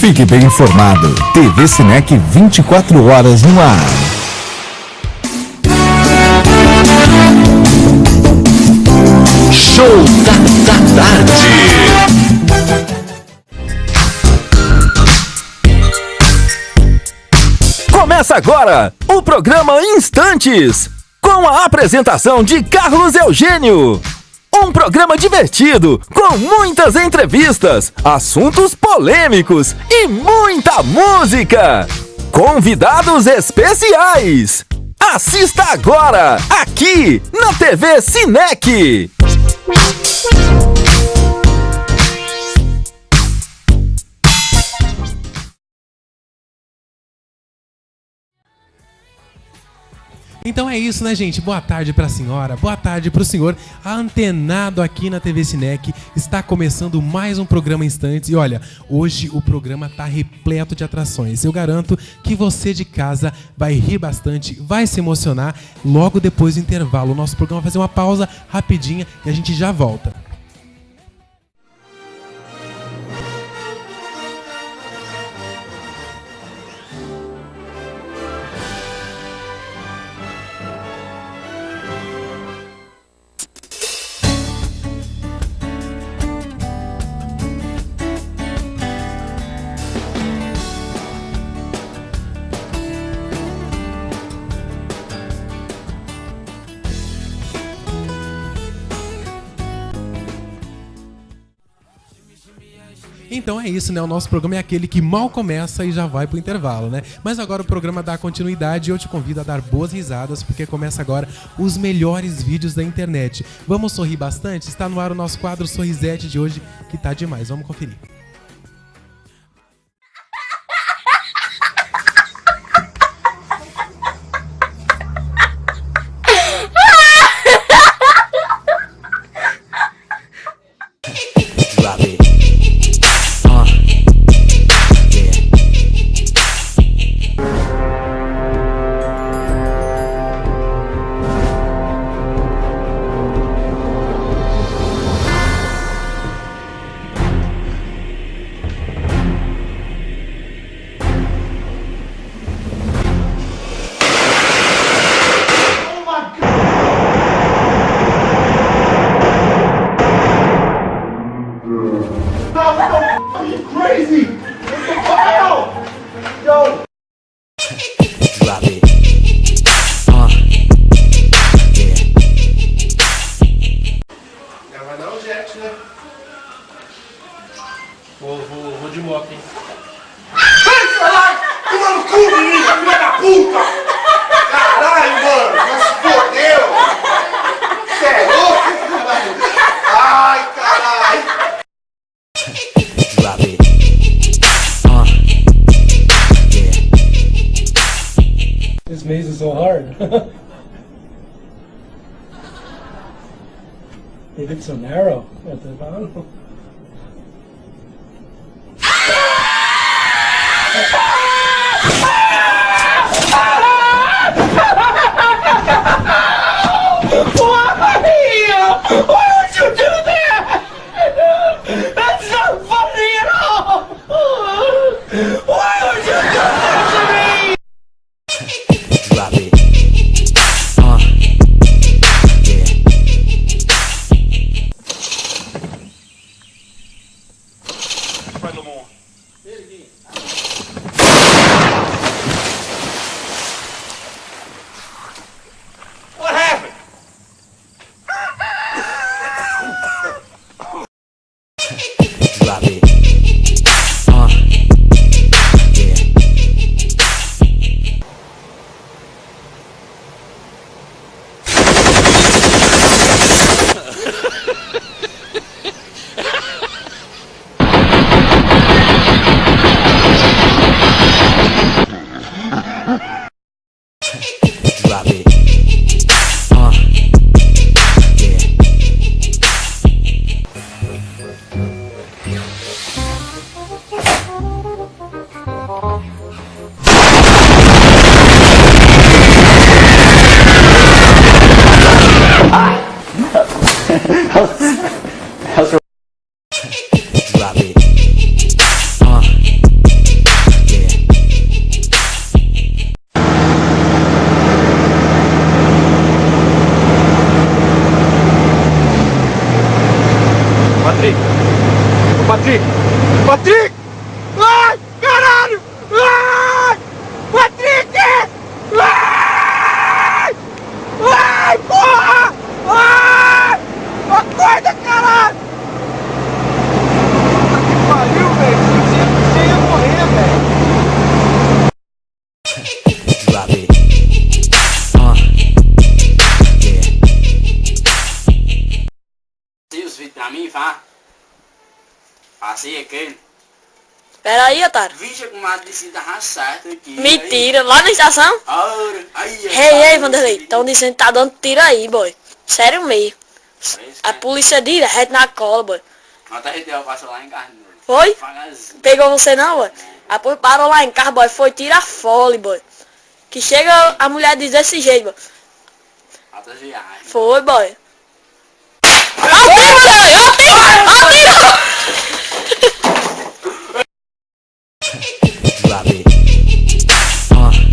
Fique bem informado. TV Cinec 24 horas no ar. Show da tarde. Começa agora o programa Instantes, com a apresentação de Carlos Eugênio. Um programa divertido, com muitas entrevistas, assuntos polêmicos e muita música. Convidados especiais. Assista agora, aqui na TV Cinec. Então é isso, né, gente? Boa tarde pra senhora, boa tarde pro senhor antenado aqui na TV Cinec. Está começando mais um programa Instantes. E olha, hoje o programa tá repleto de atrações. Eu garanto que você de casa vai rir bastante, vai se emocionar logo depois do intervalo. O nosso programa vai fazer uma pausa rapidinha e a gente já volta. Então é isso, né? O nosso programa é aquele que mal começa e já vai pro intervalo, né? Mas agora o programa dá continuidade e eu te convido a dar boas risadas, porque começa agora os melhores vídeos da internet. Vamos sorrir bastante? Está no ar o nosso quadro Sorrisete de hoje, que tá demais. Vamos conferir. Vou de moto, hein? Sai, caralho! Toma no cu, menina, filha da puta! Caralho, mano! Mas fodeu! Cê é louco, caralho? Ai, caralho! This maze is so hard. Maybe it's so narrow at the bottom. Why would you do that? That's not funny at all! Why would you do that to me? Drop it. What happened? Drop it. Drop it. Drop it. passei aquele. Pera aí, otário. Vixe, com uma descida certo aqui. Mentira, lá na estação? Ei, Vanderlei, estão dizendo que tá dando tiro aí, boy. Sério mesmo. A polícia direto na cola, boy. Ontem a gente passou lá em casa. Foi? Devagarzinho. Pegou você não, boy? Depois parou lá em casa, boy. Foi tirar fole, boy. Que chega a mulher diz desse jeito, boy. Altas viagens. Foi, boy. Ó tiro, Vanderlei! Ó tiro! Ó tiro! Drop it. Drop it.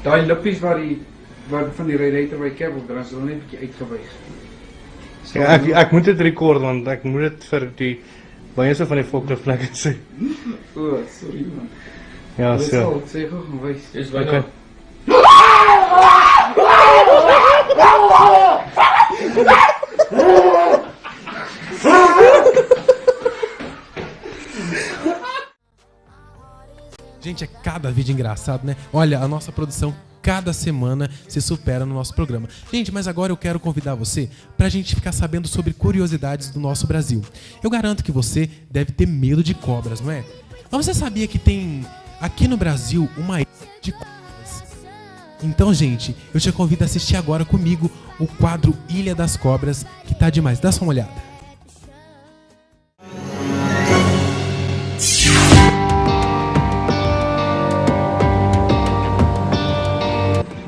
Daai lippies waar van die radiator by kabel dra, is hulle net 'n bietjie uitgewys. Ja, ek moet dit rekord want ek moet dit vir die baie van die forklift lekker sê. O, sorry man. Ja, Dit so. sal sê gou gaan wys. Dis Okay. byna. Gente, é cada vídeo engraçado, né? Olha, a nossa produção cada semana se supera no nosso programa. Gente, mas agora eu quero convidar você pra gente ficar sabendo sobre curiosidades do nosso Brasil. Eu garanto que você deve ter medo de cobras, não é? Mas você sabia que tem aqui no Brasil uma ilha de cobras? Então, gente, eu te convido a assistir agora comigo o quadro Ilha das Cobras, que tá demais. Dá só uma olhada.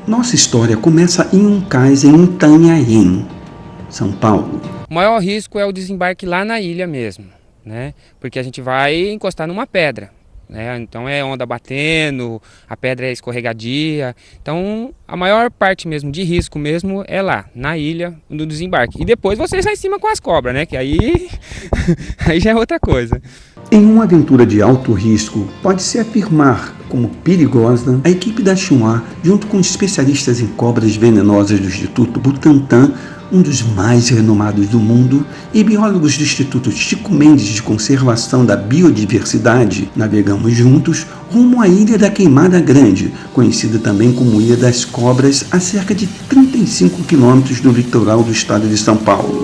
Nossa história começa em um cais em Itanhaém, São Paulo. O maior risco é o desembarque lá na ilha mesmo, né? Porque a gente vai encostar numa pedra, né? Então é onda batendo, a pedra é escorregadia. Então a maior parte mesmo de risco mesmo é lá, na ilha, no desembarque. E depois você sai em cima com as cobras, né? Que aí, aí já é outra coisa. Em uma aventura de alto risco, pode-se afirmar como perigosa, a equipe da Xinhua, junto com especialistas em cobras venenosas do Instituto Butantan, um dos mais renomados do mundo, e biólogos do Instituto Chico Mendes de Conservação da Biodiversidade, navegamos juntos rumo à Ilha da Queimada Grande, conhecida também como Ilha das Cobras, a cerca de 35 quilômetros do litoral do estado de São Paulo.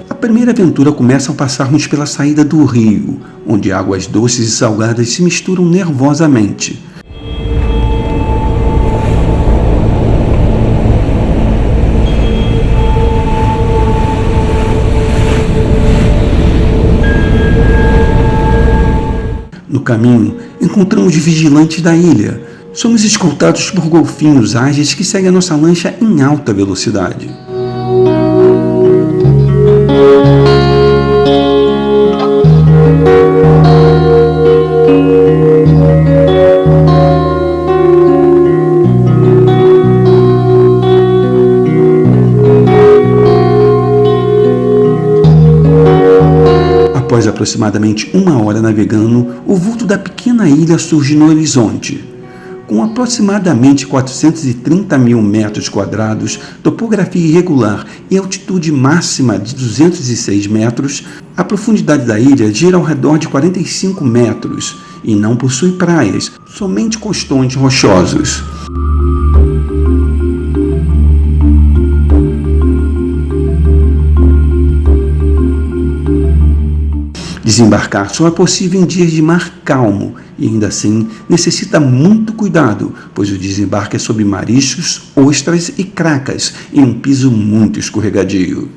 A primeira aventura começa ao passarmos pela saída do rio, onde águas doces e salgadas se misturam nervosamente. No caminho, encontramos vigilantes da ilha. Somos escoltados por golfinhos ágeis que seguem a nossa lancha em alta velocidade. Após aproximadamente 1 hora navegando, o vulto da pequena ilha surge no horizonte. Com aproximadamente 430 mil metros quadrados, topografia irregular e altitude máxima de 206 metros, a profundidade da ilha gira ao redor de 45 metros e não possui praias, somente costões rochosos. Desembarcar só é possível em dias de mar calmo e ainda assim necessita muito cuidado, pois o desembarque é sobre mariscos, ostras e cracas em um piso muito escorregadio.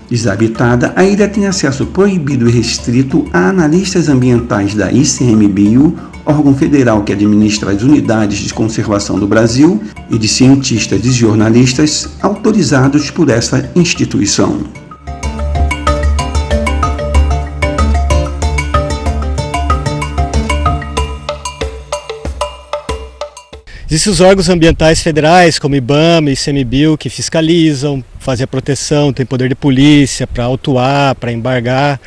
Desabitada, a ilha tem acesso proibido e restrito a analistas ambientais da ICMBio, órgão federal que administra as unidades de conservação do Brasil, e de cientistas e jornalistas autorizados por essa instituição. Existem os órgãos ambientais federais, como IBAMA e ICMBio, que fiscalizam, fazem a proteção, tem poder de polícia para autuar, para embargar,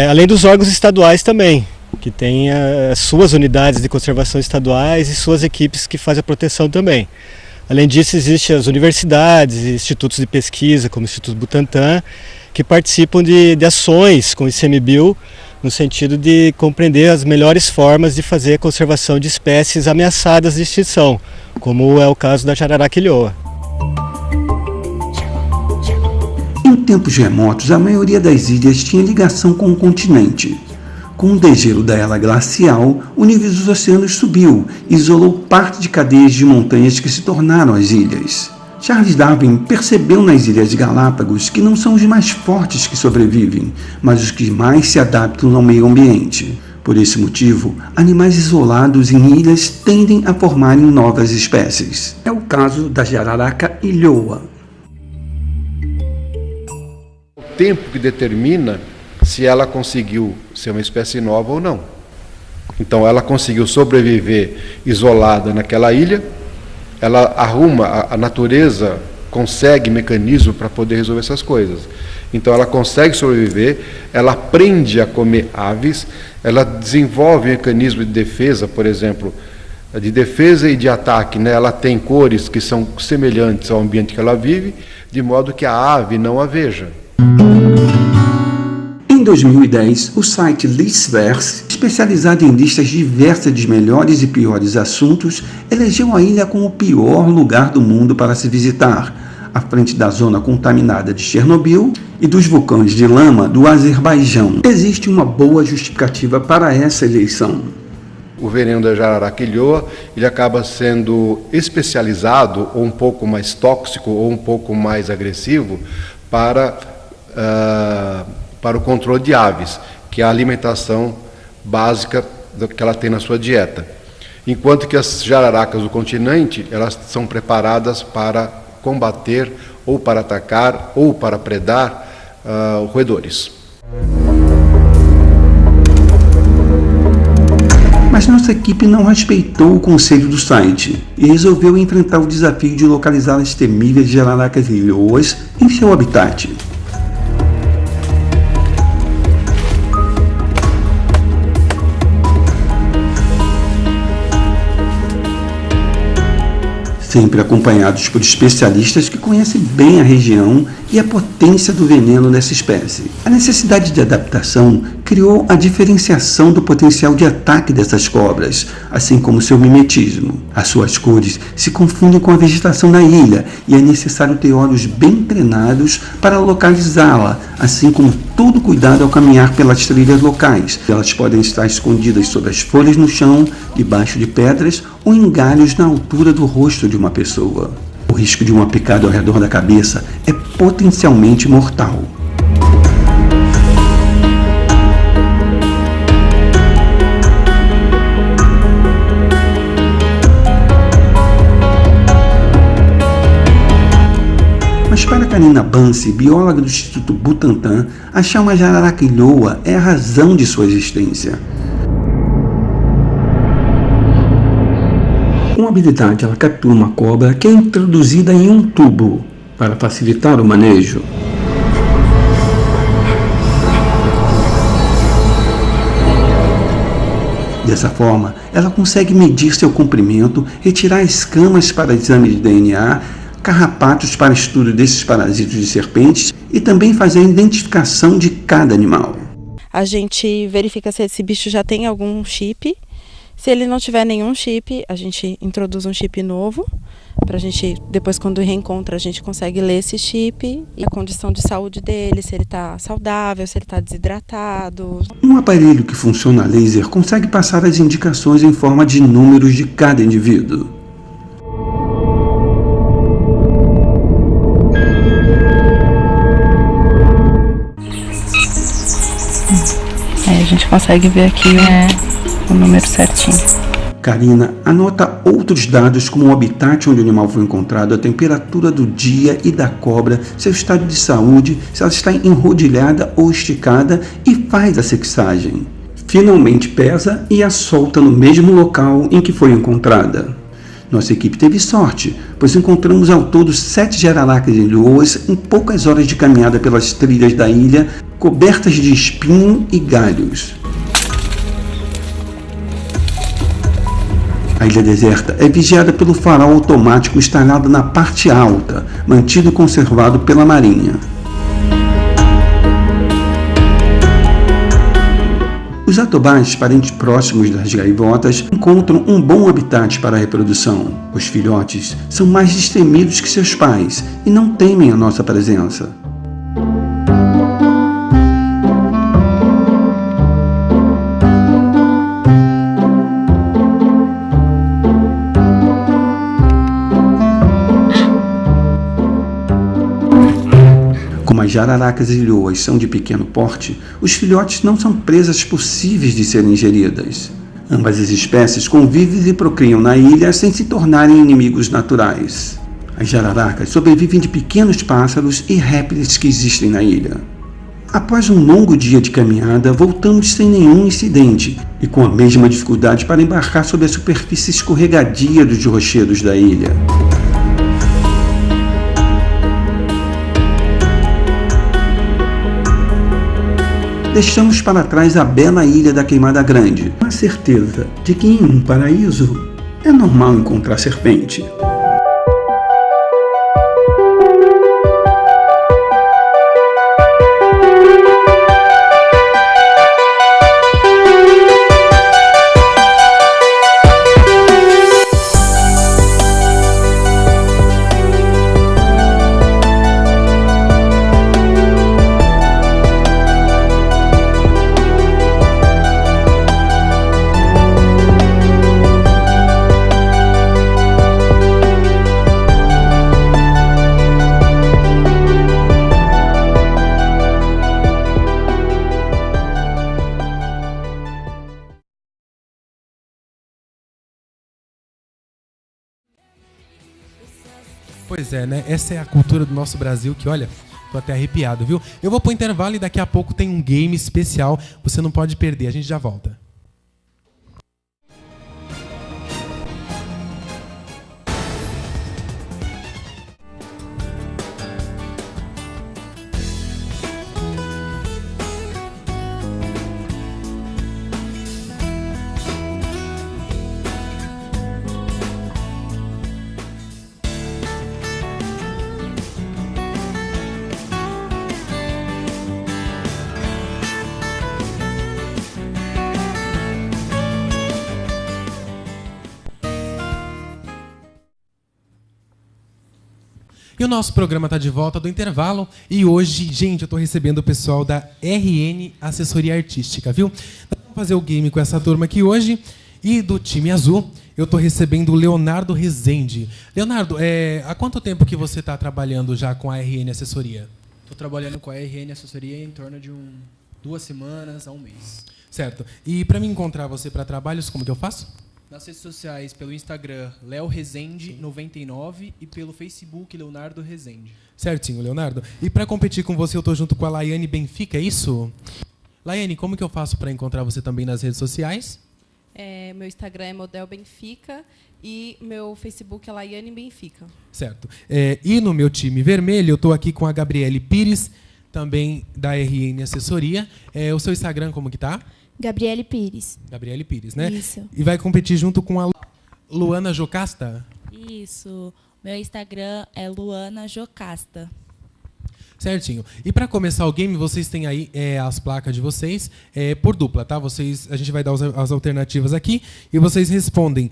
além dos órgãos estaduais também, que têm as suas unidades de conservação estaduais e suas equipes que fazem a proteção também. Além disso, existem as universidades e institutos de pesquisa, como o Instituto Butantan, que participam de ações com o ICMBio, no sentido de compreender as melhores formas de fazer a conservação de espécies ameaçadas de extinção, como é o caso da jararaca-ilhoa. Em tempos remotos, a maioria das ilhas tinha ligação com o continente. Com o degelo da era glacial, o nível dos oceanos subiu e isolou parte de cadeias de montanhas que se tornaram as ilhas. Charles Darwin percebeu nas Ilhas Galápagos que não são os mais fortes que sobrevivem, mas os que mais se adaptam ao meio ambiente. Por esse motivo, animais isolados em ilhas tendem a formarem novas espécies. É o caso da jararaca-ilhoa. O tempo que determina se ela conseguiu ser uma espécie nova ou não. Então ela conseguiu sobreviver isolada naquela ilha, ela arruma, a natureza consegue mecanismo para poder resolver essas coisas. Então ela consegue sobreviver, ela aprende a comer aves, ela desenvolve mecanismo de defesa, por exemplo, de defesa e de ataque, né? Ela tem cores que são semelhantes ao ambiente que ela vive, de modo que a ave não a veja. Em 2010, o site Listverse, especializado em listas diversas de melhores e piores assuntos, elegeu a ilha como o pior lugar do mundo para se visitar, à frente da zona contaminada de Chernobyl e dos vulcões de lama do Azerbaijão. Existe uma boa justificativa para essa eleição. O veneno da jararaca-ilhoa, ele acaba sendo especializado, ou um pouco mais tóxico, ou um pouco mais agressivo, para o controle de aves, que é a alimentação básica que ela tem na sua dieta. Enquanto que as jararacas do continente, elas são preparadas para combater, ou para atacar, ou para predar roedores. Mas nossa equipe não respeitou o conselho do site e resolveu enfrentar o desafio de localizar as temíveis jararacas-ilhoas em seu habitat. Sempre acompanhados por especialistas que conhecem bem a região e a potência do veneno dessa espécie. A necessidade de adaptação criou a diferenciação do potencial de ataque dessas cobras, assim como seu mimetismo. As suas cores se confundem com a vegetação da ilha e é necessário ter olhos bem treinados para localizá-la, assim como todo cuidado ao caminhar pelas trilhas locais. Elas podem estar escondidas sob as folhas no chão, debaixo de pedras ou em galhos na altura do rosto de uma pessoa. O risco de uma picada ao redor da cabeça é potencialmente mortal. Mas para Karina Bansi, bióloga do Instituto Butantan, achar uma jararaca-ilhoa é a razão de sua existência. Com habilidade, ela captura uma cobra que é introduzida em um tubo para facilitar o manejo. Dessa forma, ela consegue medir seu comprimento, retirar escamas para exame de DNA, carrapatos para estudo desses parasitos de serpentes e também fazer a identificação de cada animal. A gente verifica se esse bicho já tem algum chip. Se ele não tiver nenhum chip, a gente introduz um chip novo, para a gente, depois quando reencontra, a gente consegue ler esse chip e a condição de saúde dele, se ele está saudável, se ele está desidratado. Um aparelho que funciona a laser consegue passar as indicações em forma de números de cada indivíduo. gente consegue ver aqui o número certinho. Karina anota outros dados como o habitat onde o animal foi encontrado, a temperatura do dia e da cobra, seu estado de saúde, se ela está enrodilhada ou esticada e faz a sexagem. Finalmente pesa e a solta no mesmo local em que foi encontrada. Nossa equipe teve sorte, pois encontramos ao todo 7 jararacas e leoas em poucas horas de caminhada pelas trilhas da ilha, cobertas de espinho e galhos. A ilha deserta é vigiada pelo farol automático instalado na parte alta, mantido e conservado pela Marinha. Os atobás, parentes próximos das gaivotas, encontram um bom habitat para a reprodução. Os filhotes são mais destemidos que seus pais e não temem a nossa presença. Como as jararacas e leoas são de pequeno porte, os filhotes não são presas possíveis de serem ingeridas. Ambas as espécies convivem e procriam na ilha sem se tornarem inimigos naturais. As jararacas sobrevivem de pequenos pássaros e répteis que existem na ilha. Após um longo dia de caminhada, voltamos sem nenhum incidente e com a mesma dificuldade para embarcar sobre a superfície escorregadia dos rochedos da ilha. Deixamos para trás a bela ilha da Queimada Grande, com a certeza de que em um paraíso é normal encontrar serpente. Pois é, né? Essa é a cultura do nosso Brasil que, olha, tô até arrepiado, viu? Eu vou pro intervalo e daqui a pouco tem um game especial, você não pode perder, a gente já volta. E o nosso programa está de volta do intervalo e hoje, gente, eu estou recebendo o pessoal da RN Assessoria Artística, viu? Vamos fazer o game com essa turma aqui hoje e do time azul eu estou recebendo o Leonardo Rezende. Leonardo, há quanto tempo que você está trabalhando já com a RN Assessoria? Estou trabalhando com a RN Assessoria em torno de 2 semanas a 1 mês. Certo. E para me encontrar você para trabalhos, como que eu faço? Nas redes sociais, pelo Instagram, Léo Rezende 99 e pelo Facebook, Leonardo Rezende. Certinho, Leonardo. E para competir com você, eu estou junto com a Laiane Benfica, é isso? Laiane, como que eu faço para encontrar você também nas redes sociais? Meu Instagram é Model Benfica e meu Facebook é Laiane Benfica. Certo. E no meu time vermelho, eu estou aqui com a Gabriele Pires, também da RN Assessoria. O seu Instagram como que tá? Gabriele Pires. Gabriele Pires, né? Isso. E vai competir junto com a Luana Jocasta? Isso. Meu Instagram é Luana Jocasta. Certinho. E para começar o game, vocês têm aí as placas de vocês por dupla, tá? A gente vai dar as alternativas aqui e vocês respondem.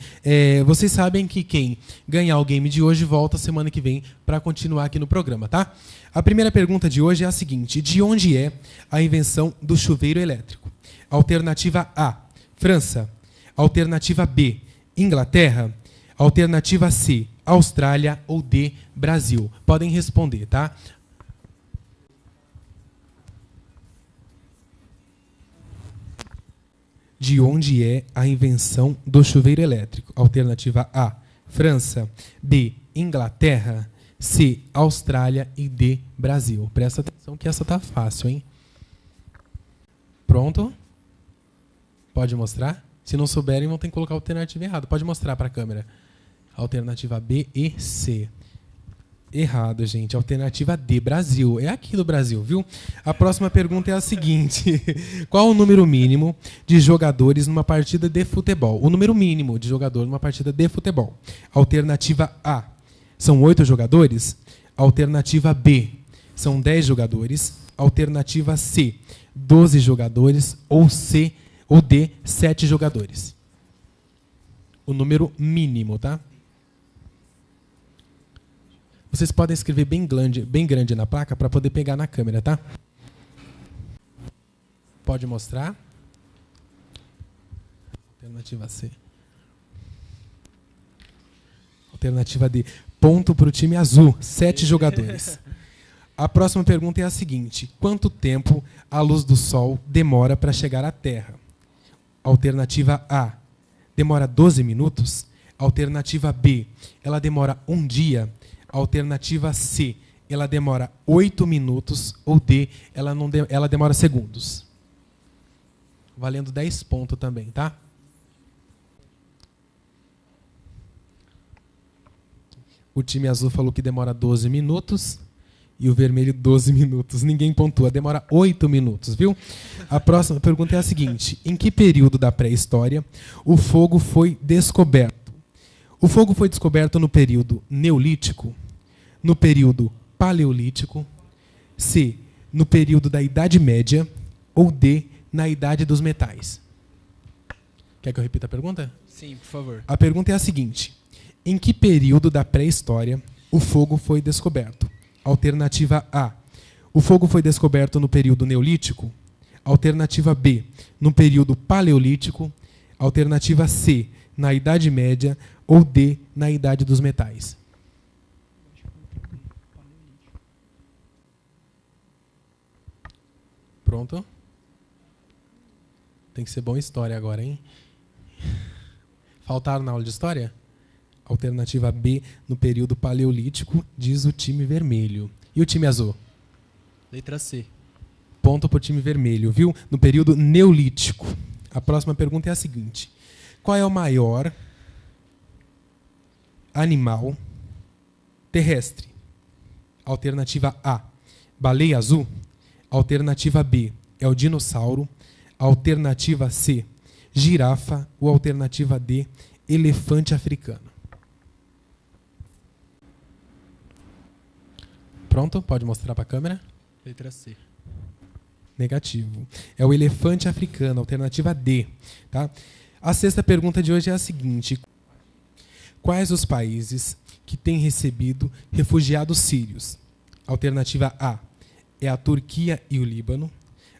Vocês sabem que quem ganhar o game de hoje volta semana que vem para continuar aqui no programa, tá? A primeira pergunta de hoje é a seguinte: de onde é a invenção do chuveiro elétrico? Alternativa A, França. Alternativa B, Inglaterra. Alternativa C, Austrália. Ou D, Brasil. Podem responder, tá? De onde é a invenção do chuveiro elétrico? Alternativa A, França. B, Inglaterra. C, Austrália. E D, Brasil. Presta atenção que essa tá fácil, hein? Pronto? Pode mostrar? Se não souberem, vão ter que colocar a alternativa errada. Pode mostrar para a câmera. Alternativa B e C. Errado, gente. Alternativa D, Brasil. É aqui do Brasil, viu? A próxima pergunta é a seguinte. Qual o número mínimo de jogadores numa partida de futebol? O número mínimo de jogadores numa partida de futebol. Alternativa A, são 8 jogadores. Alternativa B, são 10 jogadores. Alternativa C, 12 jogadores. Ou D, 7 jogadores. O número mínimo, tá? Vocês podem escrever bem grande na placa para poder pegar na câmera, tá? Pode mostrar. Alternativa C. Alternativa D. Ponto para o time azul. 7 jogadores. A próxima pergunta é a seguinte. Quanto tempo a luz do sol demora para chegar à Terra? Alternativa A. Demora 12 minutos. Alternativa B. Ela demora 1 dia. Alternativa C, ela demora 8 minutos. Ou D, ela demora segundos. Valendo 10 pontos também, tá? O time azul falou que demora 12 minutos. E o vermelho 12 minutos. Ninguém pontua. Demora 8 minutos, viu? A próxima pergunta é a seguinte. Em que período da pré-história o fogo foi descoberto? O fogo foi descoberto no período Neolítico, no período Paleolítico, C, no período da Idade Média, ou D, na Idade dos Metais. Quer que eu repita a pergunta? Sim, por favor. A pergunta é a seguinte. Em que período da pré-história o fogo foi descoberto? Alternativa A, o fogo foi descoberto no período Neolítico. Alternativa B, no período Paleolítico. Alternativa C, na Idade Média. Ou D, na Idade dos Metais. Pronto? Tem que ser bom em história agora, hein? Faltaram na aula de história? Alternativa B, no período Paleolítico, diz o time vermelho. E o time azul? Letra C. Ponto para o time vermelho, viu? No período Neolítico. A próxima pergunta é a seguinte. Qual é o maior animal terrestre? Alternativa A, baleia azul. Alternativa B, é o dinossauro. Alternativa C, girafa. Ou alternativa D, elefante africano. Pronto? Pode mostrar para a câmera? Letra C. Negativo. É o elefante africano, alternativa D. Tá? A sexta pergunta de hoje é a seguinte. Quais os países que têm recebido refugiados sírios? Alternativa A, é a Turquia e o Líbano.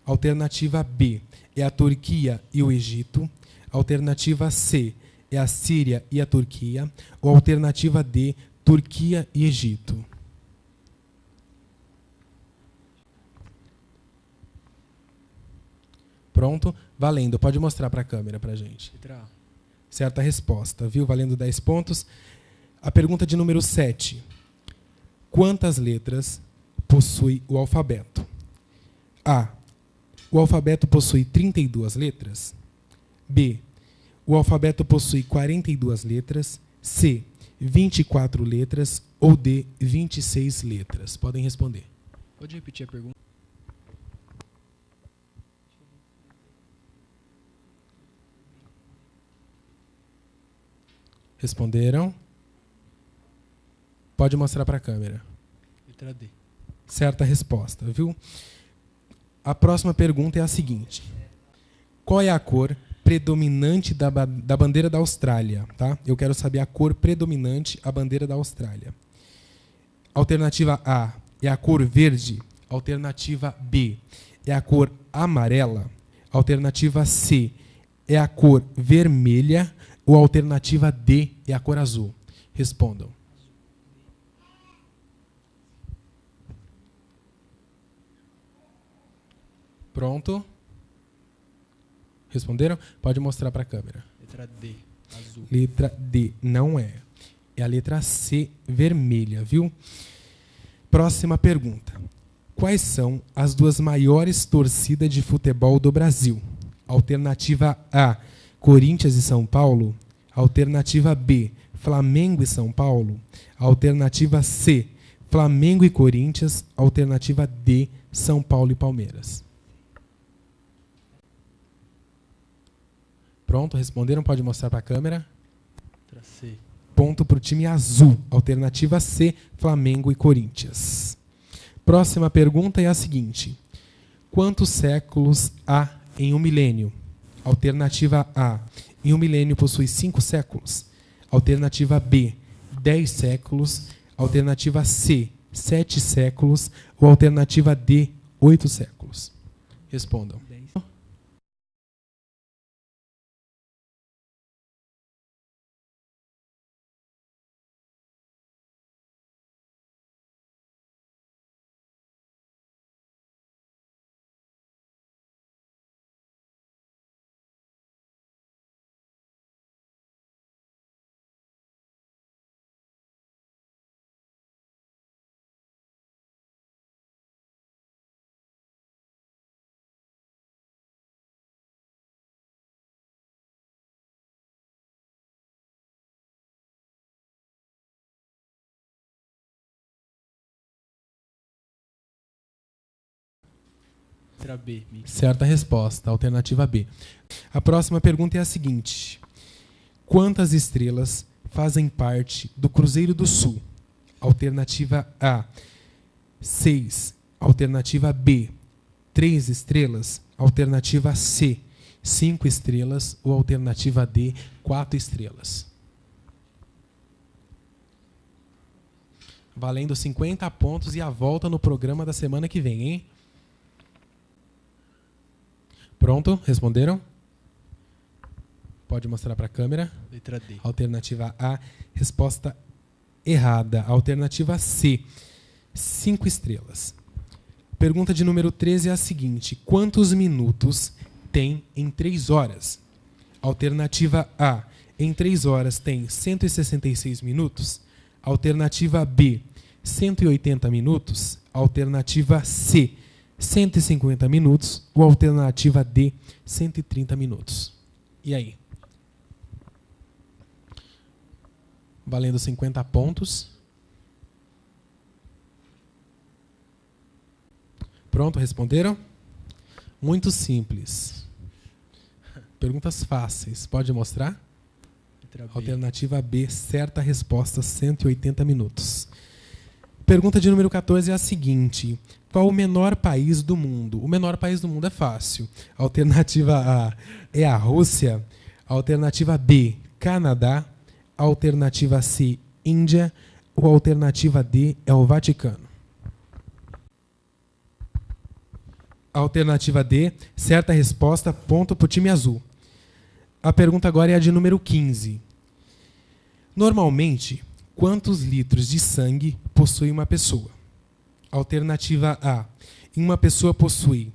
Alternativa B, é a Turquia e o Egito. Alternativa C, é a Síria e a Turquia. Ou alternativa D, Turquia e Egito. Pronto? Valendo. Pode mostrar para a câmera para a gente. Certa resposta, viu? Valendo 10 pontos. A pergunta de número 7. Quantas letras possui o alfabeto? A. O alfabeto possui 32 letras. B. O alfabeto possui 42 letras. C. 24 letras. Ou D. 26 letras. Podem responder. Pode repetir a pergunta? Responderam? Pode mostrar para a câmera. Letra D. Certa resposta, viu? A próxima pergunta é a seguinte. Qual é a cor predominante da bandeira da Austrália? Tá? Eu quero saber a cor predominante da bandeira da Austrália. Alternativa A é a cor verde. Alternativa B é a cor amarela. Alternativa C é a cor vermelha. Ou alternativa D é a cor azul? Respondam. Pronto? Responderam? Pode mostrar para a câmera. Letra D, azul. Letra D, não é. É a letra C, vermelha, viu? Próxima pergunta. Quais são as duas maiores torcidas de futebol do Brasil? Alternativa A, Corinthians e São Paulo. Alternativa B, Flamengo e São Paulo. Alternativa C, Flamengo e Corinthians. Alternativa D, São Paulo e Palmeiras. Pronto, responderam? Pode mostrar para a câmera. Letra C. Ponto para o time azul. Alternativa C, Flamengo e Corinthians. Próxima pergunta é a seguinte. Quantos séculos há em um milênio? Alternativa A. Em um milênio possui 5 séculos. Alternativa B. 10 séculos. Alternativa C. 7 séculos. Ou alternativa D. 8 séculos. Respondam. Letra B. Certa resposta, alternativa B. A próxima pergunta é a seguinte. Quantas estrelas fazem parte do Cruzeiro do Sul? Alternativa A, 6. Alternativa B, 3 estrelas. Alternativa C, 5 estrelas. Ou alternativa D, 4 estrelas. Valendo 50 pontos e a volta no programa da semana que vem, hein? Pronto? Responderam? Pode mostrar para a câmera. Letra D. Alternativa A, resposta errada. Alternativa C, 5 estrelas. Pergunta de número 13 é a seguinte. Quantos minutos tem em 3 horas? Alternativa A, em 3 horas tem 166 minutos. Alternativa B, 180 minutos. Alternativa C, 150 minutos. Ou alternativa D, 130 minutos. E aí? Valendo 50 pontos. Pronto, responderam? Muito simples. Perguntas fáceis. Pode mostrar? Alternativa B, certa resposta, 180 minutos. Pergunta de número 14 é a seguinte. Qual o menor país do mundo? O menor país do mundo é fácil. Alternativa A é a Rússia. Alternativa B, Canadá. Alternativa C, Índia. Ou alternativa D é o Vaticano. Alternativa D, certa resposta, ponto para o time azul. A pergunta agora é a de número 15. Normalmente, quantos litros de sangue possui uma pessoa? Alternativa A, uma pessoa possui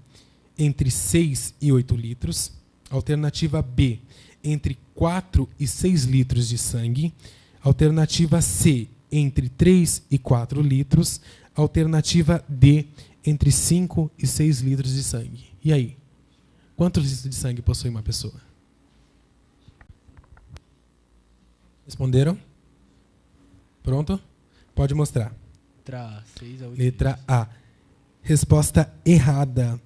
entre 6 e 8 litros. Alternativa B, entre 4 e 6 litros de sangue. Alternativa C, entre 3 e 4 litros. Alternativa D, entre 5 e 6 litros de sangue. E aí? Quantos litros de sangue possui uma pessoa? Responderam? Pronto? Pode mostrar. Letra A, 6 a 8 Letra A. Resposta errada.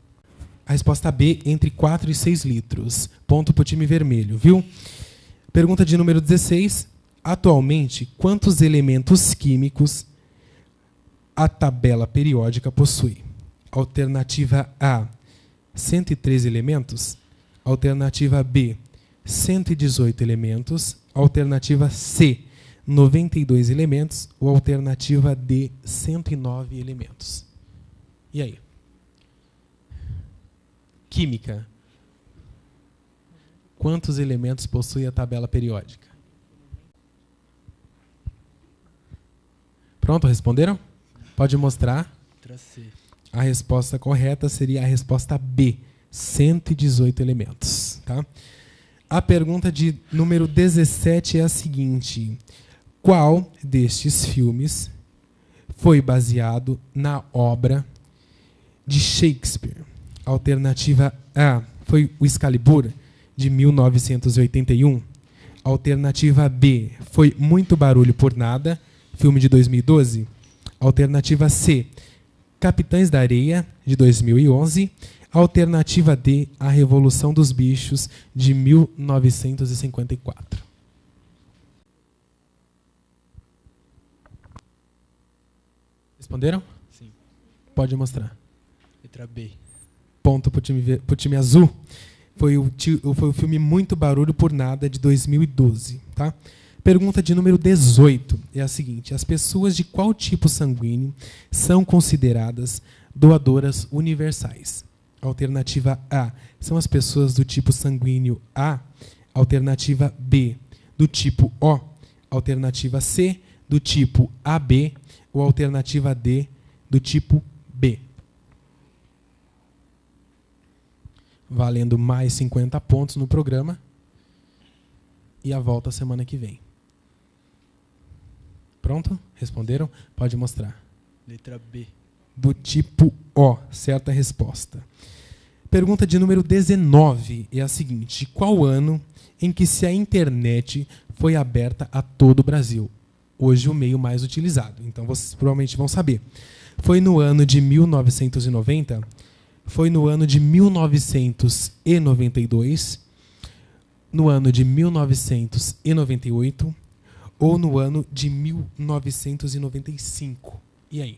A resposta B, entre 4 e 6 litros. Ponto para o time vermelho, viu? Pergunta de número 16. Atualmente, quantos elementos químicos a tabela periódica possui? Alternativa A, 103 elementos. Alternativa B, 118 elementos. Alternativa C, 92 elementos. Ou alternativa D, 109 elementos. E aí? Química. Quantos elementos possui a tabela periódica? Pronto, responderam? Pode mostrar. Letra C. A resposta correta seria a resposta B, 118 elementos. tá? A pergunta de número 17 é a seguinte: qual destes filmes foi baseado na obra de Shakespeare? Alternativa A foi o Excalibur, de 1981. Alternativa B foi Muito Barulho por Nada, filme de 2012. Alternativa C, Capitães da Areia, de 2011. Alternativa D, A Revolução dos Bichos, de 1954. Responderam? Sim. Pode mostrar. Letra B. Ponto pro time azul. Foi o filme Muito Barulho por Nada, de 2012. Tá? Pergunta de número 18 é a seguinte: as pessoas de qual tipo sanguíneo são consideradas doadoras universais? Alternativa A, são as pessoas do tipo sanguíneo A. Alternativa B, do tipo O. Alternativa C, do tipo AB. Ou alternativa D, do tipo B. Valendo mais 50 pontos no programa. E a volta semana que vem. Pronto? Responderam? Pode mostrar. Letra B. Do tipo O. Certa resposta. Pergunta de número 19 é a seguinte: qual ano em que a internet foi aberta a todo o Brasil? Hoje o meio mais utilizado. Então vocês provavelmente vão saber. Foi no ano de 1990? Foi no ano de 1992? No ano de 1998? Ou no ano de 1995? E aí?